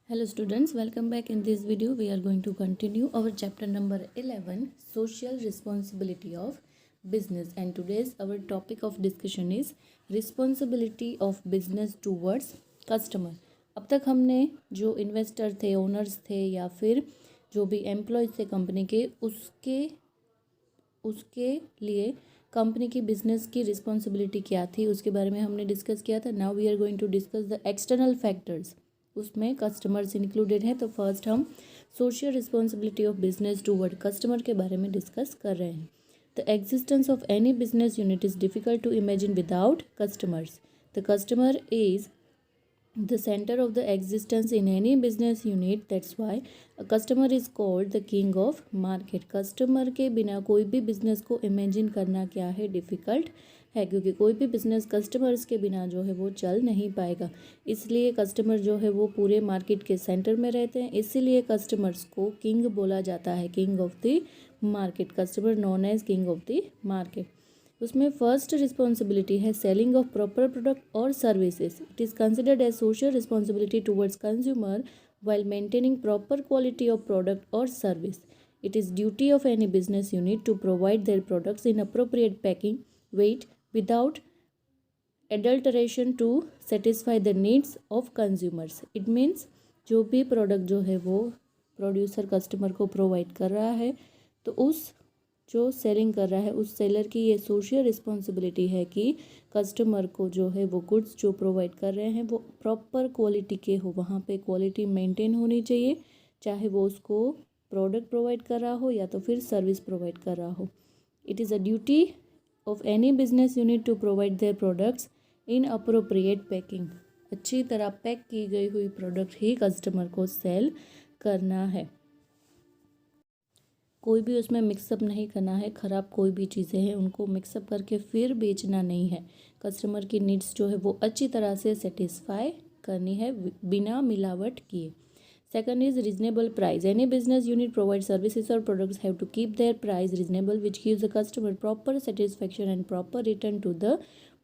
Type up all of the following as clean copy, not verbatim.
Hello students, welcome back. In this video we are going to continue our chapter number 11, social responsibility of business, and today's our topic of discussion is responsibility of business towards customer. अब तक हमने जो investor थे, owners थे या फिर जो भी एम्प्लॉयज़ थे कंपनी के, उसके लिए कंपनी की बिजनेस की रिस्पॉन्सिबिलिटी क्या थी उसके बारे में हमने डिस्कस किया था. Now we are going to discuss the external factors. उसमें कस्टमर्स इंक्लूडेड हैं. तो फर्स्ट हम social responsibility of business toward customer के बारे में डिस्कस कर रहे हैं. The existence of any business unit is difficult to imagine without customers. The customer is the center of the existence in any business unit. That's why a customer is called the king of market. Customer के बिना कोई भी business को imagine करना क्या है, difficult है, क्योंकि कोई भी बिजनेस कस्टमर्स के बिना जो है वो चल नहीं पाएगा. इसलिए कस्टमर जो है वो पूरे मार्केट के सेंटर में रहते हैं. इसीलिए कस्टमर्स को किंग बोला जाता है, king of the market. Customer known as king of the market. उसमें फर्स्ट रिस्पॉन्सिबिलिटी है सेलिंग ऑफ प्रॉपर प्रोडक्ट और services. It is considered as social responsibility towards consumer while maintaining proper quality of product or service. It is duty of any business unit to provide their products in appropriate packing, weight, without adulteration to satisfy the needs of consumers. It means जो भी product जो है वो producer customer को provide कर रहा है, तो उस जो सेलिंग कर रहा है उस सेलर की ये सोशल रिस्पॉन्सिबिलिटी है कि कस्टमर को जो है वो गुड्स जो प्रोवाइड कर रहे हैं वो प्रॉपर क्वालिटी के हो. वहाँ पे क्वालिटी मेंटेन होनी चाहिए, चाहे वो उसको प्रोडक्ट प्रोवाइड कर रहा हो या तो फिर सर्विस प्रोवाइड कर रहा हो. It is a duty of any business unit to provide their products in appropriate packing. अच्छी तरह पैक की गई हुई प्रोडक्ट ही कस्टमर को सेल करना है. कोई भी उसमें मिक्सअप नहीं करना है. ख़राब कोई भी चीज़ें हैं उनको मिक्सअप करके फिर बेचना नहीं है. कस्टमर की नीड्स जो है वो अच्छी तरह से सेटिस्फाई करनी है बिना मिलावट किए. Second is reasonable price. Any business unit provide services और products have to keep their price reasonable which gives the customer proper satisfaction and proper return to the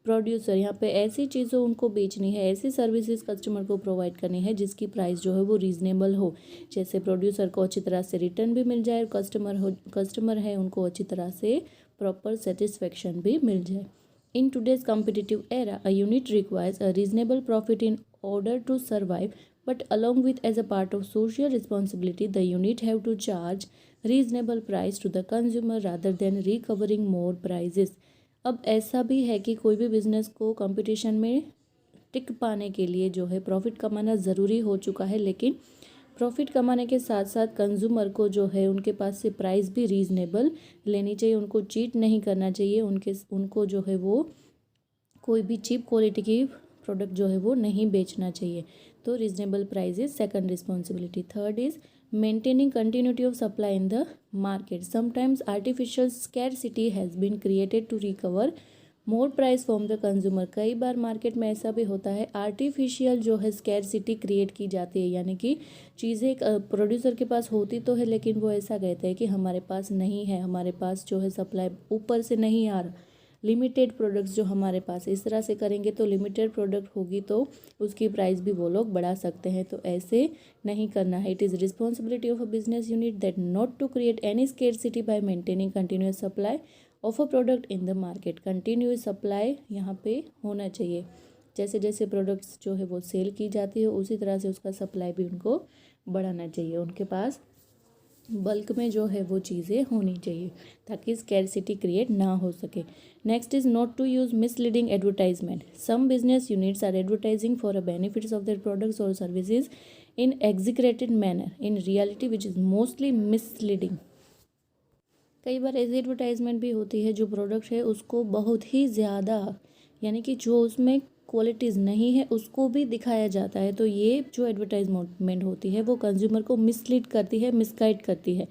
producer. यहाँ पे ऐसी चीज़ों उनको बेचनी है, ऐसी सर्विसेज कस्टमर को प्रोवाइड करनी है जिसकी प्राइस जो है वो रीज़नेबल हो, जैसे प्रोड्यूसर को अच्छी तरह से रिटर्न भी मिल जाए और कस्टमर है उनको अच्छी तरह से प्रॉपर सेटिस्फेक्शन भी मिल जाए. In today's competitive era a unit requires a reasonable profit in order to survive, but along with as a part of social responsibility the unit have to charge reasonable price to the consumer rather than recovering more prices. अब ऐसा भी है कि कोई भी business को competition में टिक पाने के लिए जो है प्रॉफिट कमाना ज़रूरी हो चुका है, लेकिन प्रॉफिट कमाने के साथ साथ कंज्यूमर को जो है उनके पास से प्राइस भी रीज़नेबल लेनी चाहिए. उनको चीट नहीं करना चाहिए. उनको जो है वो कोई भी चीप क्वालिटी की प्रोडक्ट जो है वो नहीं बेचना चाहिए. तो reasonable price is second responsibility. Third is maintaining continuity of supply in the market. Sometimes artificial scarcity has been created to recover more price from the consumer. कई बार मार्केट में ऐसा भी होता है, आर्टिफिशियल जो है स्कैरसिटी क्रिएट की जाती है, यानी कि चीज़ें प्रोड्यूसर के पास होती तो है लेकिन वो ऐसा कहते हैं कि हमारे पास नहीं है, हमारे पास जो है सप्लाई ऊपर से नहीं आ रहा, लिमिटेड प्रोडक्ट्स जो हमारे पास. इस तरह से करेंगे तो लिमिटेड प्रोडक्ट होगी तो उसकी प्राइस भी वो लोग बढ़ा सकते हैं, तो ऐसे नहीं करना है. It is responsibility of a business unit that not to create any scarcity by maintaining continuous supply of a product in the market. Continuous supply यहाँ पे होना चाहिए. जैसे जैसे प्रोडक्ट्स जो है वो सेल की जाती है उसी तरह से उसका सप्लाई भी उनको बढ़ाना चाहिए. उनके पास बल्क में जो है वो चीज़ें होनी चाहिए ताकि स्कैरसिटी क्रिएट ना हो सके. Next is not to use misleading advertisement. Some business units are advertising for a benefits of their products और services in exaggerated manner in reality which is mostly misleading. कई बार ऐसी एडवर्टाइजमेंट भी होती है जो प्रोडक्ट है उसको बहुत ही ज़्यादा, यानी कि जो उसमें क्वालिटीज़ नहीं है उसको भी दिखाया जाता है. तो ये जो एडवर्टाइजमेंट होती है वो कंज्यूमर को मिसलीड करती है, मिसगाइड करती है.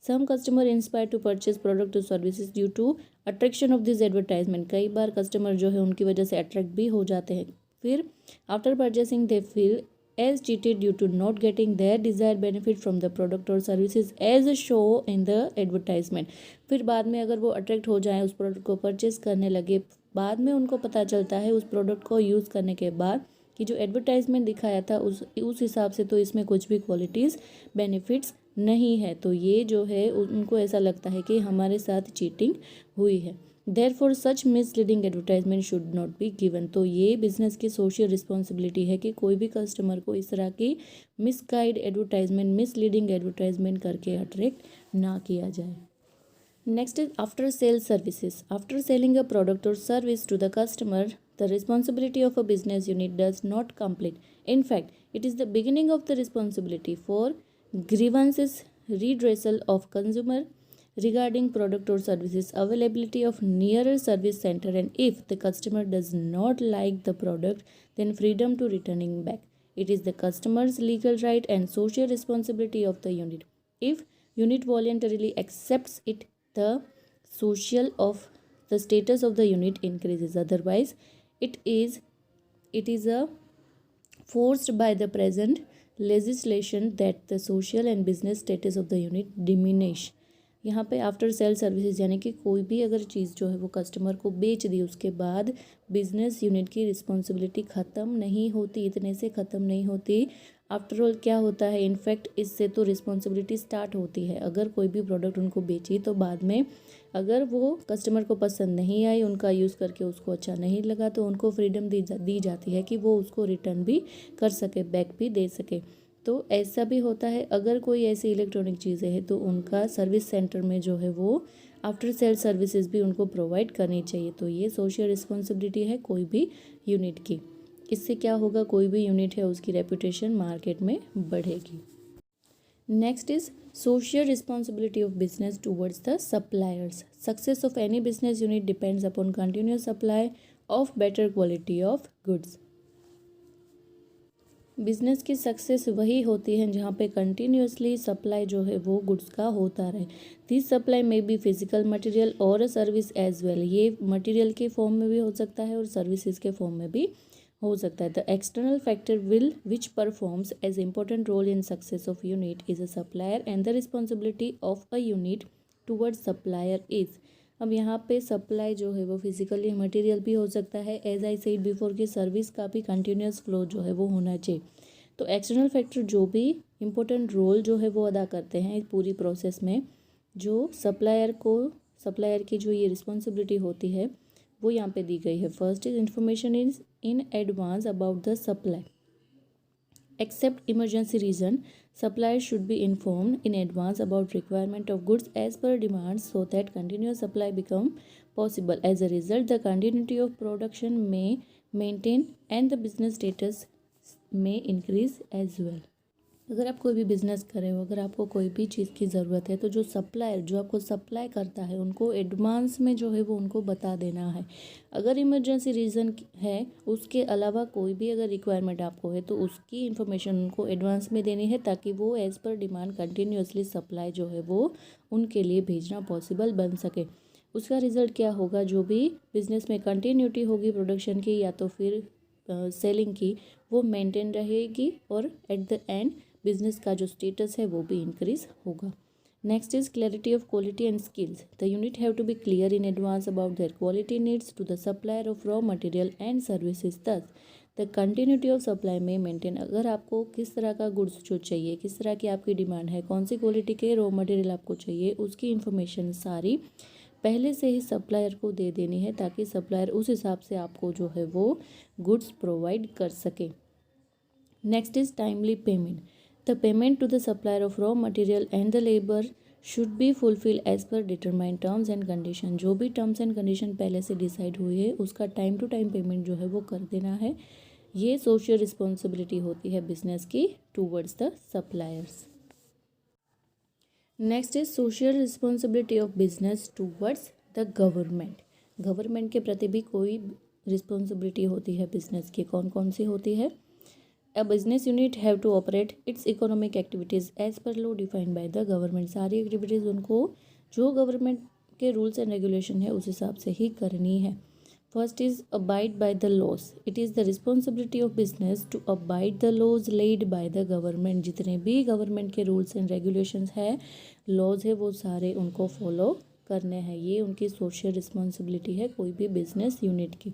Some customer inspire to purchase product और services due to attraction of this advertisement. कई बार कस्टमर जो है उनकी वजह से अट्रैक्ट भी हो जाते हैं. फिर after purchasing they feel as cheated due to not getting their desired benefit from the product or services as show in the advertisement. फिर बाद में अगर वो अट्रैक्ट हो जाए, उस प्रोडक्ट को परचेस करने लगे, बाद में उनको पता चलता है उस प्रोडक्ट को यूज़ करने के बाद कि जो एडवर्टाइजमेंट दिखाया था उस हिसाब से तो इसमें कुछ भी क्वालिटीज़ बेनिफिट्स नहीं है। तो ये जो है उनको ऐसा लगता है कि हमारे साथ चीटिंग हुई है। Therefore such misleading advertisement should not be given. तो ये बिजनेस की सोशल रिस्पॉन्सिबिलिटी है कि कोई भी कस्टमर को इस तरह की मिसगाइड एडवर्टाइजमेंट, मिसलीडिंग एडवर्टाइजमेंट करके अट्रैक्ट ना किया जाए। Next is after sale services. After selling a product or service to the customer, the responsibility of a business unit does not complete. In fact, it is the beginning of the responsibility for grievances, redressal of consumer regarding product or services, availability of nearer service center, and if the customer does not like the product, then freedom to returning back. It is the customer's legal right and social responsibility of the unit. If unit voluntarily accepts it, the social of the status of the unit increases. Otherwise, it is a forced by the present legislation that the social and business status of the unit diminish. यहाँ पे after sale services यानी कि कोई भी अगर चीज़ जो है वो कस्टमर को बेच दी, उसके बाद बिजनेस यूनिट की रिस्पॉन्सिबिलिटी ख़त्म नहीं होती, इतने से ख़त्म नहीं होती। आफ्टर ऑल क्या होता है, इनफैक्ट इससे तो रिस्पॉन्सिबिलिटी स्टार्ट होती है। अगर कोई भी प्रोडक्ट उनको बेची तो बाद में अगर वो कस्टमर को पसंद नहीं आई, उनका यूज़ करके उसको अच्छा नहीं लगा, तो उनको फ्रीडम दी जाती है कि वो उसको रिटर्न भी कर सके, बैक भी दे सके। तो ऐसा भी होता है अगर कोई ऐसी इलेक्ट्रॉनिक चीज़ें हैं तो उनका सर्विस सेंटर में जो है वो आफ्टर सेल सर्विसेज भी उनको प्रोवाइड करनी चाहिए। तो ये सोशल रिस्पॉन्सिबिलिटी है कोई भी यूनिट की। इससे क्या होगा, कोई भी यूनिट है उसकी रेपुटेशन मार्केट में बढ़ेगी। Next is social responsibility of business towards the suppliers. Success of any business unit depends upon continuous supply of better quality of goods. Business की सक्सेस वही होती है जहाँ पे कंटिन्यूसली सप्लाई जो है वो गुड्स का होता रहे। दिस सप्लाई में बी फिजिकल मटेरियल और सर्विस एज वेल। ये मटेरियल के फॉर्म में भी हो सकता है और सर्विसेज के फॉर्म में भी हो सकता है। The external factor which performs as important role in success of unit is a supplier and the responsibility of a unit towards supplier is. अब यहाँ पे सप्लाई जो है वो फिजिकली मटेरियल भी हो सकता है, एज आई सेड बिफोर कि सर्विस का भी कंटिन्यूस फ्लो जो है वो होना चाहिए। तो एक्सटर्नल फैक्टर जो भी इम्पोर्टेंट रोल जो है वो अदा करते हैं इस पूरी प्रोसेस में, जो सप्लायर की जो ये रिस्पॉन्सिबिलिटी होती है वो यहाँ पे दी गई है। First is information is in advance about the supply. Except emergency reason, suppliers should be informed in advance about requirement of goods as per demand so that continuous supply become possible. As a result, the continuity of production may maintain and the business status may increase as well. अगर आप कोई भी business कर रहे हो, अगर आपको कोई भी चीज़ की ज़रूरत है तो जो सप्लायर जो आपको सप्लाई करता है उनको एडवांस में जो है वो उनको बता देना है। अगर इमरजेंसी रीज़न है, उसके अलावा कोई भी अगर रिक्वायरमेंट आपको है तो उसकी इन्फॉर्मेशन उनको एडवांस में देनी है ताकि वो as per demand continuously supply जो है वो उनके लिए भेजना पॉसिबल बन सके। उसका रिज़ल्ट क्या होगा, जो भी बिज़नेस में कंटिन्यूटी होगी प्रोडक्शन की या तो फिर सेलिंग की, वो मेंटेन रहेगी और एट द एंड बिजनेस का जो स्टेटस है वो भी इंक्रीज होगा। Next is clarity of quality and skills. The unit have to be clear in advance about their quality needs to the supplier of raw material and services. Thus the continuity of supply में maintain. अगर आपको किस तरह का goods जो चाहिए, किस तरह की आपकी डिमांड है, कौन सी क्वालिटी के रॉ मटेरियल आपको चाहिए, उसकी इन्फॉर्मेशन सारी पहले से ही सप्लायर को दे देनी है ताकि सप्लायर उस हिसाब से आपको जो है वो गुड्स प्रोवाइड कर सके। Next is timely payment. The payment to the supplier of raw material and the labour should be fulfil as per determined terms and condition. जो भी टर्म्स एंड कंडीशन पहले से डिसाइड हुई है उसका टाइम टू टाइम पेमेंट जो है वो कर देना है। ये सोशल रिस्पॉन्सिबिलिटी होती है बिजनेस की towards the suppliers. Next is social responsibility of business towards the government. Government के प्रति भी कोई रिस्पॉन्सिबिलिटी होती है बिजनेस की। कौन कौन सी होती है? A business unit have to operate its economic activities as per law defined by the government. सारी एक्टिविटीज़ उनको जो गवर्नमेंट के रूल्स एंड रेगुलेशन है उस हिसाब से ही करनी है। First is abide by the laws. It is the responsibility of business to abide the laws led by the government. जितने भी गवर्नमेंट के रूल्स एंड रेगुलेशंस है, लॉज है, वो सारे उनको फॉलो करने हैं। ये उनकी सोशल रिस्पॉन्सिबिलिटी है कोई भी बिजनेस यूनिट की।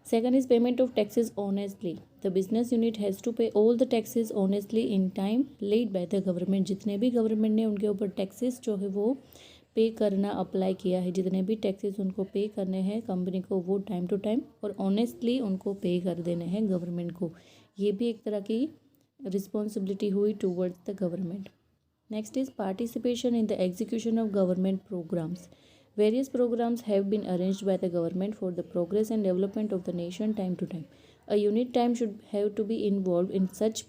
Second is payment of taxes honestly. The business unit has to pay all the taxes honestly in time laid by the government. जितने भी गवर्नमेंट ने उनके ऊपर टैक्सेस जो है वो पे करना अप्लाई किया है, जितने भी टैक्सेस उनको पे करने हैं कंपनी को, वो टाइम टू टाइम और ऑनेस्टली उनको पे कर देने हैं गवर्नमेंट को. ये भी एक तरह की रिस्पॉन्सिबिलिटी हुई towards the government. Next is participation in the execution of government programmes. Various programs have been arranged by the government for the progress and development of the nation time to time. A unit time should have to be involved in such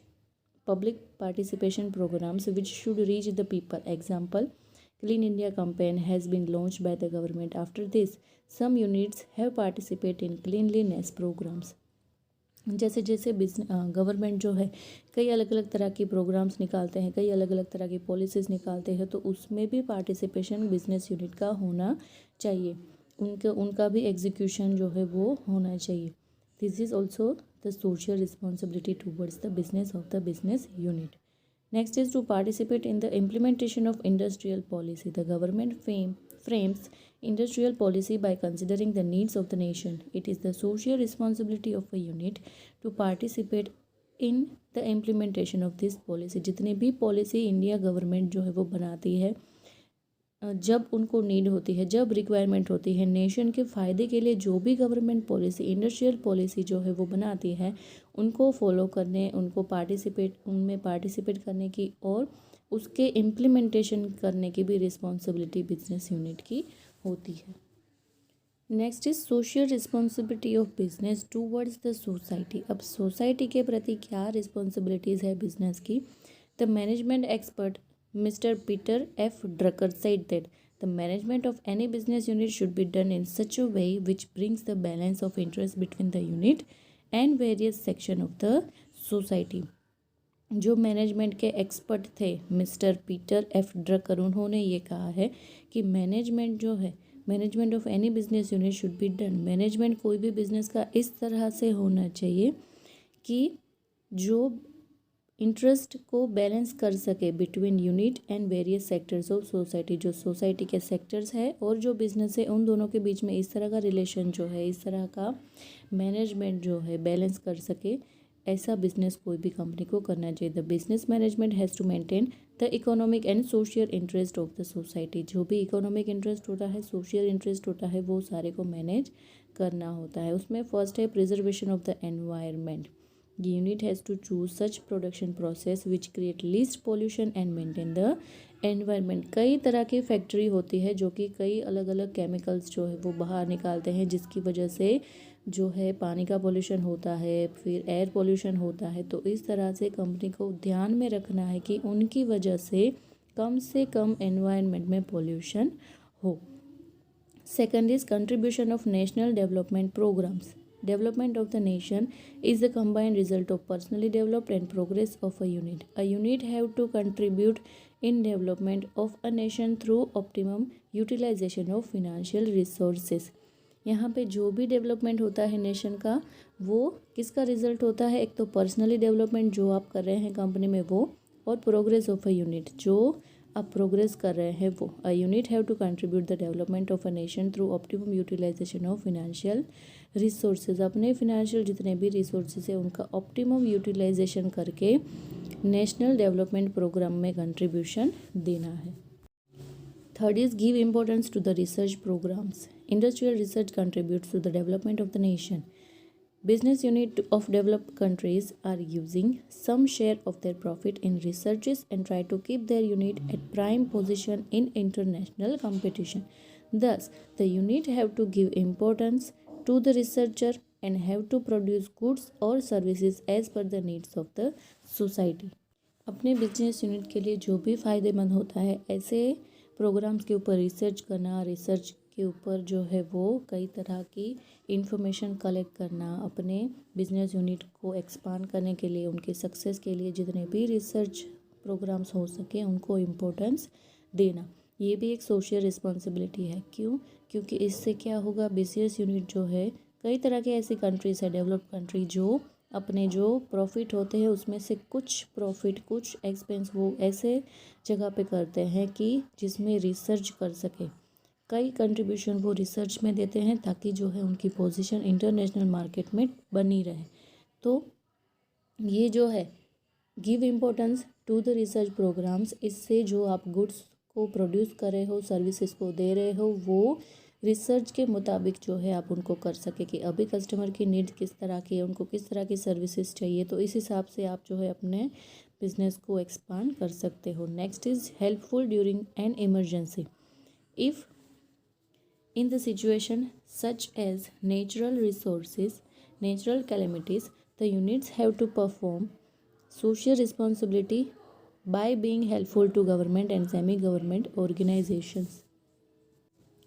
public participation programs which should reach the people. Example, Clean India campaign has been launched by the government. After this, some units have participated in cleanliness programs. जैसे जैसे government जो है कई अलग अलग तरह की programmes निकालते हैं, कई अलग अलग तरह की पॉलिसीज़ निकालते हैं, तो उसमें भी पार्टिसिपेशन बिजनेस यूनिट का होना चाहिए. उनका भी एग्जीक्यूशन जो है वो होना चाहिए. This is also the social responsibility towards the business of the business unit. Next is to participate in the implementation of industrial policy. The government frames industrial policy by considering the needs of the nation. It is the social responsibility of a unit to participate in the implementation of this policy. जितनी भी policy India government जो है वो बनाती है, जब उनको need होती है, जब रिक्वायरमेंट होती है नेशन के फ़ायदे के लिए, जो भी गवर्नमेंट पॉलिसी, इंडस्ट्रियल पॉलिसी जो है वो बनाती है, उनको फॉलो करने, उनमें पार्टिसिपेट करने की और उसके इम्प्लीमेंटेशन करने की भी रिस्पॉन्सिबिलिटी बिजनेस यूनिट की होती है. Next is social responsibility of business towards the society. अब सोसाइटी के प्रति क्या रिस्पॉन्सिबिलिटीज़ है बिजनेस की. The management expert Mr. Peter F. Drucker said that the management of any business unit should be done in such a way which brings the balance of interest between the unit and various section of the society. जो management के expert थे mister Peter F Drucker, उन्होंने ये कहा है कि management जो है, management of any business unit should be done. Management कोई भी बिजनेस का इस तरह से होना चाहिए कि जो इंटरेस्ट को बैलेंस कर सके between unit and various sectors of society. जो सोसाइटी के सेक्टर्स है और जो बिजनेस है, उन दोनों के बीच में इस तरह का रिलेशन जो है, इस तरह का मैनेजमेंट जो है बैलेंस कर सके, ऐसा बिजनेस कोई भी कंपनी को करना चाहिए. The business management has to maintain the economic and social interest of the society. जो भी इकोनॉमिक इंटरेस्ट होता है, सोशल इंटरेस्ट होता है, वो सारे को मैनेज करना होता है. उसमें फर्स्ट है preservation of the environment. The unit has to choose such production process which create least pollution and maintain the environment. कई तरह की फैक्ट्री होती है जो कि कई अलग अलग केमिकल्स जो है वो बाहर निकालते हैं, जिसकी वजह से जो है पानी का पोल्यूशन होता है, फिर एयर पोल्यूशन होता है. तो इस तरह से कंपनी को ध्यान में रखना है कि उनकी वजह से कम एनवायरनमेंट में पोल्यूशन हो. Second is contribution of national development programmes. Development of the nation is the combined result of personally developed and progress of a unit. A unit have to contribute in development of a nation through optimum utilization of financial resources. यहाँ पे जो भी development होता है nation का, वो किसका result होता है. एक तो पर्सनली डेवलपमेंट जो आप कर रहे हैं कंपनी में वो, और प्रोग्रेस ऑफ अ यूनिट जो आप प्रोग्रेस कर रहे हैं वो. A unit have to contribute the development of a nation through optimum utilisation of financial resources. अपने फिनेंशियल जितने भी रिसोर्सेज है उनका ऑप्टिमम यूटिलाइजेशन करके नेशनल डेवलपमेंट प्रोग्राम में कंट्रीब्यूशन देना है. Third is give importance to the research programmes. Industrial research contributes to the development of the nation. Business unit of developed countries are using some share of their profit in researches and try to keep their unit at prime position in international competition. Thus, the unit have to give importance to the researcher and have to produce goods or services as per the needs of the society. अपने business unit के लिए जो भी फ़ायदेमंद होता है, ऐसे programmes के ऊपर रिसर्च करना, रिसर्च के ऊपर जो है वो कई तरह की इंफॉर्मेशन कलेक्ट करना, अपने बिजनेस यूनिट को एक्सपांड करने के लिए, उनके सक्सेस के लिए जितने भी रिसर्च प्रोग्राम्स हो सके उनको इम्पोर्टेंस देना, ये भी एक सोशल रिस्पॉन्सिबिलिटी है. क्यों? क्योंकि इससे क्या होगा, बिजनेस यूनिट जो है, कई तरह के ऐसी कंट्रीज है डेवलप्ड कंट्री जो अपने जो प्रॉफिट होते हैं उसमें से कुछ प्रॉफिट, कुछ एक्सपेंस वो ऐसे जगह पे करते हैं कि जिसमें रिसर्च कर सके, कई कंट्रीब्यूशन वो रिसर्च में देते हैं ताकि जो है उनकी पोजीशन इंटरनेशनल मार्केट में बनी रहे। तो ये जो है give importance to the research programmes, इससे जो आप गुड्स को प्रोड्यूस कर रहे हो, सर्विसेज को दे रहे हो, वो रिसर्च के मुताबिक जो है आप उनको कर सके कि अभी कस्टमर की नीड किस तरह की है, उनको किस तरह की सर्विसेज चाहिए, तो इस हिसाब से आप जो है अपने बिजनेस को एक्सपांड कर सकते हो। Next is helpful during an emergency. If in the situation such as natural calamities, the units have to perform social responsibility by being helpful to government and semi-government organizations.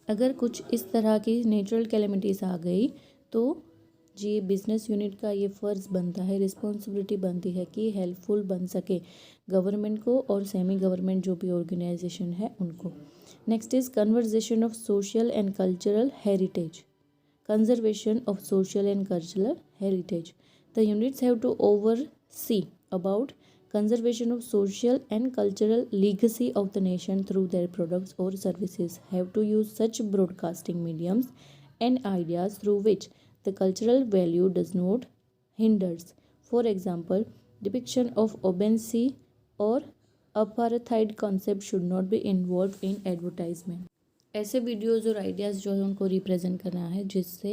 अगर कुछ इस तरह की natural calamities आ गई तो जी business unit का ये फ़र्ज़ बनता है, रिस्पॉन्सिबिलिटी बनती है कि हेल्पफुल बन सके गवर्नमेंट को और सेमी गवर्नमेंट जो भी ऑर्गेनाइजेशन है उनको। Next is conversation of social and cultural heritage, conservation of social and cultural heritage. The units have to oversee about conservation of social and cultural legacy of the nation through their products or services, have to use such broadcasting mediums and ideas through which the cultural value does not hinders. For example, depiction of obscenity or apartheid concept should not be involved in advertisement. ऐसे videos और ideas जो है उनको represent करना है जिससे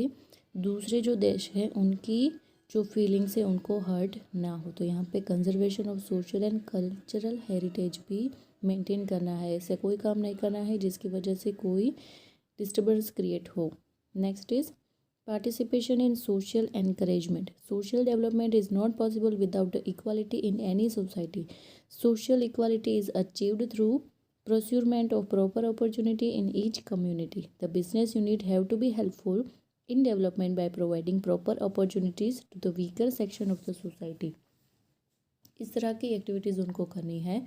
दूसरे जो देश है उनकी जो फीलिंग्स है उनको हर्ट ना हो। तो यहाँ पे conservation of social and cultural heritage भी मेंटेन करना है, ऐसे कोई काम नहीं करना है जिसकी वजह से कोई डिस्टर्बेंस क्रिएट हो। Next is participation in social encouragement. Social development is not possible without equality in any society. Social equality is achieved through procurement of proper opportunity in each community. The business unit have to be helpful in development by providing proper opportunities to the weaker section of the society. इस तरह की activities उनको करनी है।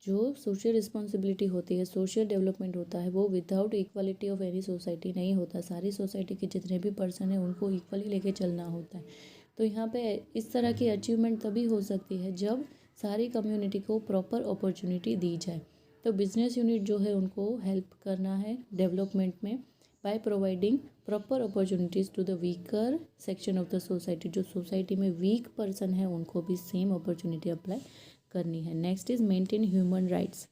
जो social responsibility होती है, social development होता है, वो without equality of any society नहीं होता। सारी सोसाइटी के जितने भी पर्सन हैं उनको इक्वली लेके चलना होता है। तो यहाँ पे इस तरह की अचीवमेंट तभी हो सकती है जब सारी कम्युनिटी को प्रॉपर अपॉर्चुनिटी दी जाए। तो बिजनेस यूनिट जो है उनको हेल्प करना है डेवलपमेंट में by providing proper opportunities to the weaker section of the society. जो सोसाइटी में वीक पर्सन है उनको भी सेम अपॉर्चुनिटी अप्लाई करनी है। Next is maintain human rights.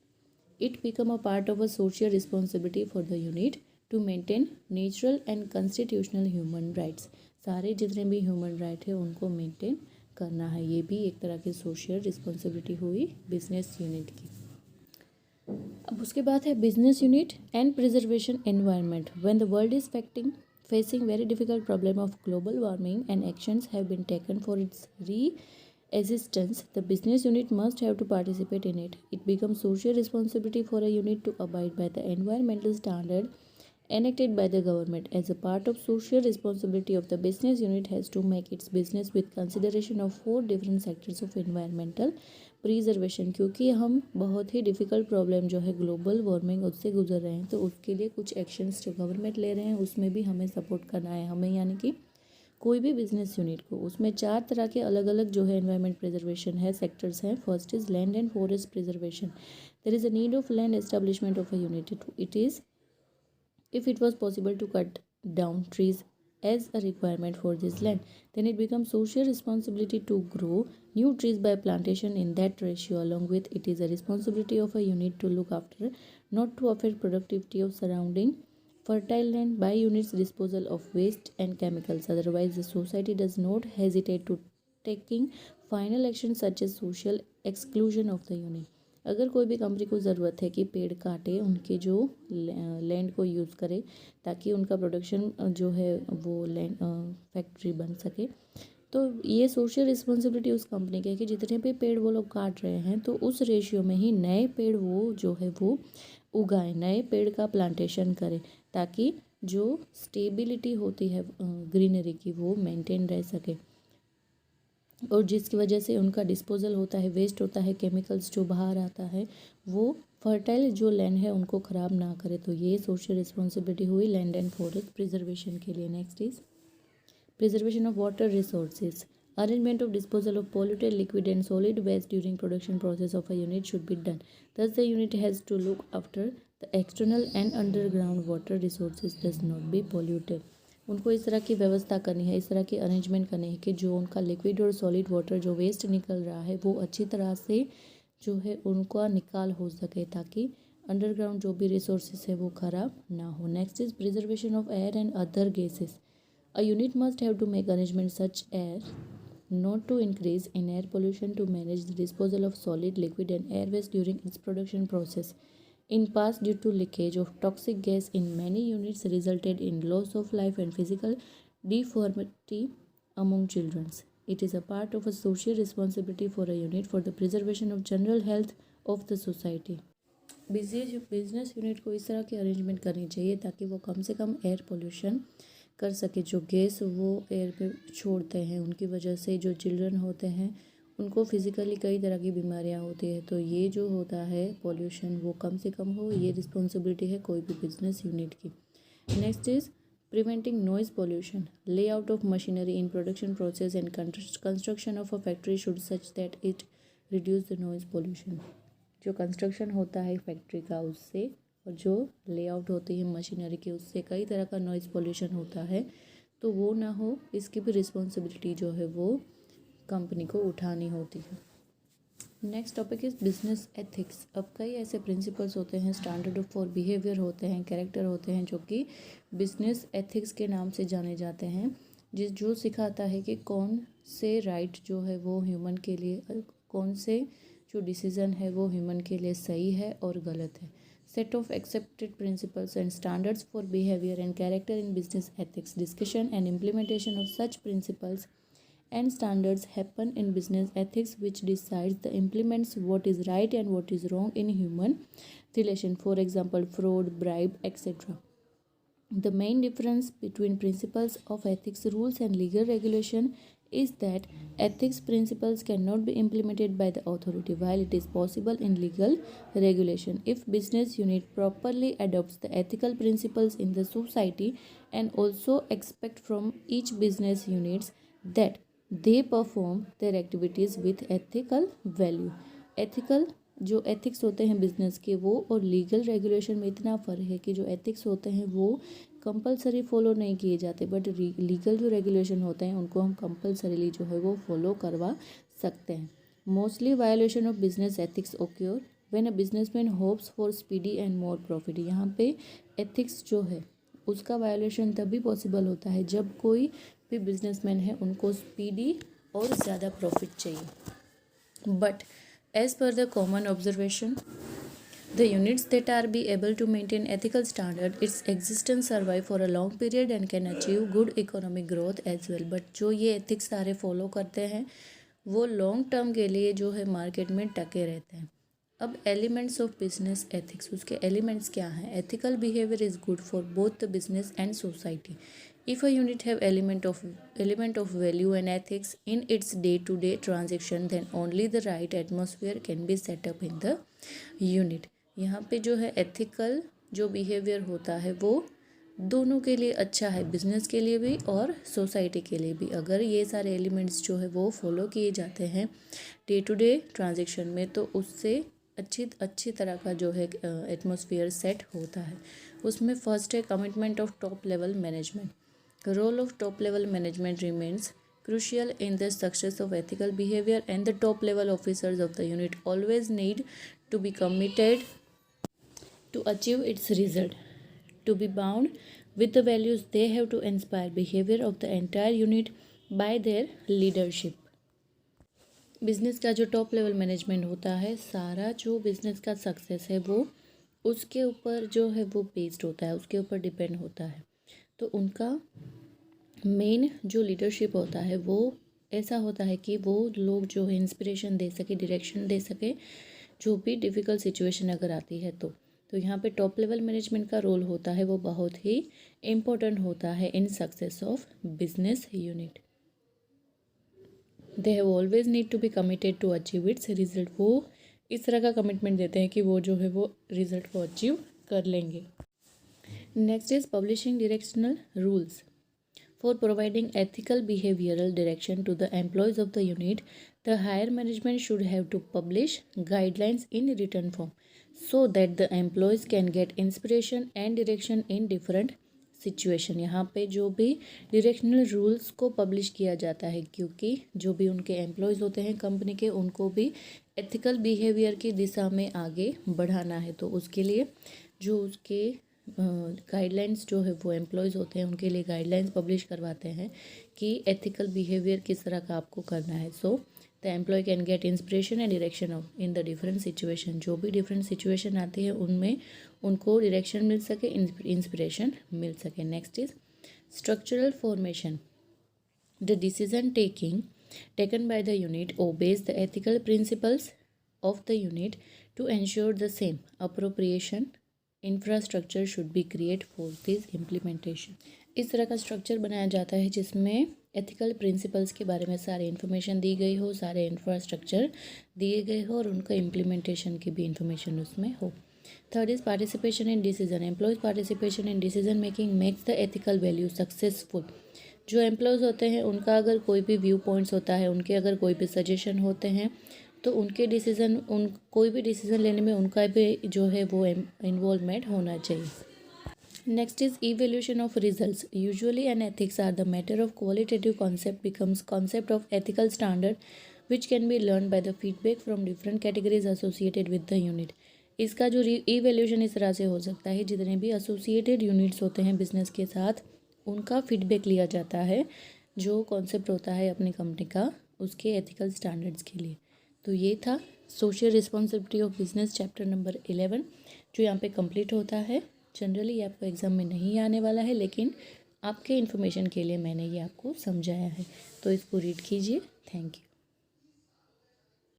It become a part of a social responsibility for the unit to maintain natural and constitutional human rights. सारे जितने भी ह्यूमन राइट है उनको मेंटेन करना है। ये भी एक तरह की सोशल रिस्पॉन्सिबिलिटी हुई बिजनेस यूनिट की। अब उसके बाद है business unit and preservation environment. When the world is facing very difficult problem of global warming and actions have been taken for its re-existence, the business unit must have to participate in it. It becomes social responsibility for a unit to abide by the environmental standard enacted by the government. As a part of social responsibility of the business unit has to make its business with consideration of 4 different sectors of environmental preservation. क्योंकि हम बहुत ही difficult problem जो है global warming उससे गुजर रहे हैं, तो उसके लिए कुछ एक्शंस जो गवर्नमेंट ले रहे हैं उसमें भी हमें सपोर्ट करना है। हमें यानी कि कोई भी बिजनेस यूनिट को उसमें 4 तरह के अलग अलग जो है एनवायरनमेंट प्रिजर्वेशन है, सेक्टर्स हैं। First is land and forest preservation. There is a need of land establishment of a unit. It is if it was possible to cut down trees as a requirement for this land, then it becomes social responsibility to grow new trees by plantation in that ratio. Along with it is a responsibility of a unit to look after not to affect productivity of surrounding fertile land by units disposal of waste and chemicals. Otherwise the society does not hesitate to taking final action such as social exclusion of the unit. अगर कोई भी company को ज़रूरत है कि पेड़ काटे, उनके जो लैंड को यूज़ करे ताकि उनका प्रोडक्शन जो है वो लैंड फैक्ट्री बन सके, तो ये सोशल रिस्पॉन्सिबिलिटी उस कंपनी की है कि जितने भी पेड़ वो लोग काट रहे हैं तो उस रेशियो में ही नए पेड़ वो जो है वो उगाए, नए पेड़ का प्लांटेशन करें ताकि जो स्टेबिलिटी होती है ग्रीनरी की वो मेंटेन रह सके, और जिसकी वजह से उनका डिस्पोजल होता है, वेस्ट होता है, केमिकल्स जो बाहर आता है वो फर्टाइल जो लैंड है उनको ख़राब ना करे। तो ये सोशल रिस्पॉन्सिबिलिटी हुई लैंड एंड फॉरेस्ट प्रिजर्वेशन के लिए। Next is preservation of water resources. Arrangement of disposal of polluted liquid and solid waste during production process of a unit should be done. Thus, the unit has to look after the external and underground water resources does not be polluted. उनको इस तरह की व्यवस्था करनी है, इस तरह की अरेंजमेंट करनी है कि जो उनका लिक्विड और सॉलिड वाटर जो वेस्ट निकल रहा है वो अच्छी तरह से जो है उनका निकाल हो सके, ताकि अंडरग्राउंड जो भी रिसोर्सेज है वो ख़राब ना हो. Next is preservation of air and other gases. A unit must have to make arrangements such as not to increase in air pollution, to manage the disposal of solid, liquid and air waste during its production process. In past, due to leakage of toxic gas in many units resulted in loss of life and physical deformity among children. It is a part of a social responsibility for a unit for the preservation of general health of the society. Business unit को इस तरह की arrangement करनी चाहिए ताकि वो कम से कम air pollution कर सके. जो गैस वो एयर पे छोड़ते हैं उनकी वजह से जो चिल्ड्रन होते हैं उनको फिज़िकली कई तरह की बीमारियां होती है. तो ये जो होता है पोल्यूशन वो कम से कम हो, ये रिस्पॉन्सिबिलिटी है कोई भी बिजनेस यूनिट की. Next is preventing noise pollution. Layout of machinery in production process and construction of a factory should such that it reduce the noise pollution. जो कंस्ट्रक्शन होता है फैक्ट्री का उससे और जो लेआउट होती है मशीनरी की उससे कई तरह का नॉइज़ पोल्यूशन होता है, तो वो ना हो इसकी भी रिस्पॉन्सिबिलिटी जो है वो कंपनी को उठानी होती है. Next topic is business ethics. अब कई ऐसे प्रिंसिपल्स होते हैं, स्टैंडर्ड फॉर बिहेवियर होते हैं, कैरेक्टर होते हैं जो कि बिजनेस एथिक्स के नाम से जाने जाते हैं, जो सिखाता है कि कौन से राइट जो है वो ह्यूमन के लिए, कौन से जो डिसीज़न है वो ह्यूमन के लिए सही है और गलत है. Set of accepted principles and standards for behavior and character in business ethics. Discussion and implementation of such principles and standards happen in business ethics, which decides the implements what is right and what is wrong in human relation. For example, fraud, bribe, etc. The main difference between principles of ethics, rules and legal regulation is that ethics principles cannot be implemented by the authority, while it is possible in legal regulation. If business unit properly adopts the ethical principles in the society and also expect from each business units that they perform their activities with ethical value. ethical जो ethics होते हैं business के वो और legal regulation में इतना फ़र्क है कि जो एथिक्स होते हैं वो कंपलसरी फॉलो नहीं किए जाते, बट लीगल जो रेगुलेशन होते हैं उनको हम कंपलसरीली जो है वो फॉलो करवा सकते हैं. Mostly violation of business ethics occur when a businessman hopes for speedy and more profit. यहाँ पे एथिक्स जो है उसका वायोलेशन तभी पॉसिबल होता है जब कोई भी बिजनेसमैन है उनको स्पीडी और ज़्यादा प्रॉफिट चाहिए. But as per the common observation, the units that are be able to maintain ethical standard, its existence survive for a long period and can achieve good economic growth as well. But जो ये ethics सारे follow करते हैं वो long term के लिए जो है market में टके रहते हैं. अब एलिमेंट्स ऑफ बिजनेस एथिक्स, उसके एलिमेंट्स क्या हैं? Ethical behaviour is good for both the business and society. If a unit have element of value and ethics in its day-to-day transaction, then only the right atmosphere can be set up in the unit. यहाँ पे जो है ethical जो behavior होता है वो दोनों के लिए अच्छा है, बिजनेस के लिए भी और सोसाइटी के लिए भी. अगर ये सारे एलिमेंट्स जो है वो फॉलो किए जाते हैं डे टू डे ट्रांजेक्शन में तो उससे अच्छी तरह का जो है एटमॉस्फेयर सेट होता है. उसमें फर्स्ट है commitment of top level management. Role of top level management remains crucial in the success of ethical behavior, and the top level officers of the unit always need to be committed to achieve its result. To be bound with the values, they have to inspire behavior of the entire unit by their leadership. Business का जो top level management होता है, सारा जो business का success है वो उसके ऊपर जो है वो बेस्ड होता है, उसके ऊपर डिपेंड होता है. तो उनका मेन जो लीडरशिप होता है वो ऐसा होता है कि वो लोग जो है इंस्पिरेशन दे सके, डायरेक्शन दे सके जो भी डिफ़िकल्ट सिचुएशन अगर आती है तो यहाँ पे टॉप लेवल मैनेजमेंट का रोल होता है वो बहुत ही इम्पोर्टेंट होता है in success of business unit. They have always need to be committed to achieve its result. वो इस तरह का कमिटमेंट देते हैं कि वो जो है वो रिजल्ट को अचीव कर लेंगे. Next is publishing directional rules. For providing ethical behavioral direction to the employees of the unit, the higher management should have to publish guidelines in written form so that the employees can get inspiration and direction in different situation. यहाँ पे जो भी directional rules को publish किया जाता है, क्योंकि जो भी उनके एम्प्लॉयज़ होते हैं कंपनी के, उनको भी एथिकल बिहेवियर की दिशा में आगे बढ़ाना है। तो उसके लिए जो उसके गाइडलाइंस जो है वो एम्प्लॉयज़ होते हैं उनके लिए गाइडलाइंस पब्लिश करवाते हैं कि एथिकल बिहेवियर किस तरह का आपको करना है। So the employ can get inspiration and direction of in the different situation. जो भी डिफरेंट सिचुएशन आती है उनमें उनको डायरेक्शन मिल सके, इंस्पिरेशन मिल सके। Next is structural formation. The decision taken by the unit obeys the ethical principles of the unit. To ensure the same, appropriation infrastructure should be created for this implementation. इस तरह का structure बनाया जाता है जिसमें ethical principles के बारे में सारी इन्फॉर्मेशन दी गई हो, सारे इंफ्रास्ट्रक्चर दिए गए हो और उनका इम्प्लीमेंटेशन की भी इंफॉर्मेशन उसमें हो। Third is participation in decision. Employees participation in decision making makes the ethical value successful. जो एम्प्लॉयज़ होते हैं उनका अगर कोई भी व्यू पॉइंट्स होता है, उनके अगर कोई भी सजेशन होते हैं, तो उनके डिसीज़न कोई भी डिसीज़न लेने में उनका भी जो है वो इन्वॉल्वमेंट होना चाहिए। Next is evaluation of results. Usually an ethics are the matter of qualitative concept becomes concept of ethical standard which can be learn by the feedback from different categories associated with the unit. इसका जो evaluation इस तरह से हो सकता है, जितने भी एसोसिएटेड यूनिट्स होते हैं बिजनेस के साथ, उनका फीडबैक लिया जाता है जो कॉन्सेप्ट होता है अपनी कंपनी का उसके एथिकल स्टैंडर्ड्स के लिए। तो ये था social responsibility of business chapter number 11 जो यहाँ पे कंप्लीट होता है। जनरली ये आपको एग्ज़ाम में नहीं आने वाला है, लेकिन आपके इन्फॉर्मेशन के लिए मैंने ये आपको समझाया है, तो इसको रीड कीजिए। Thank you.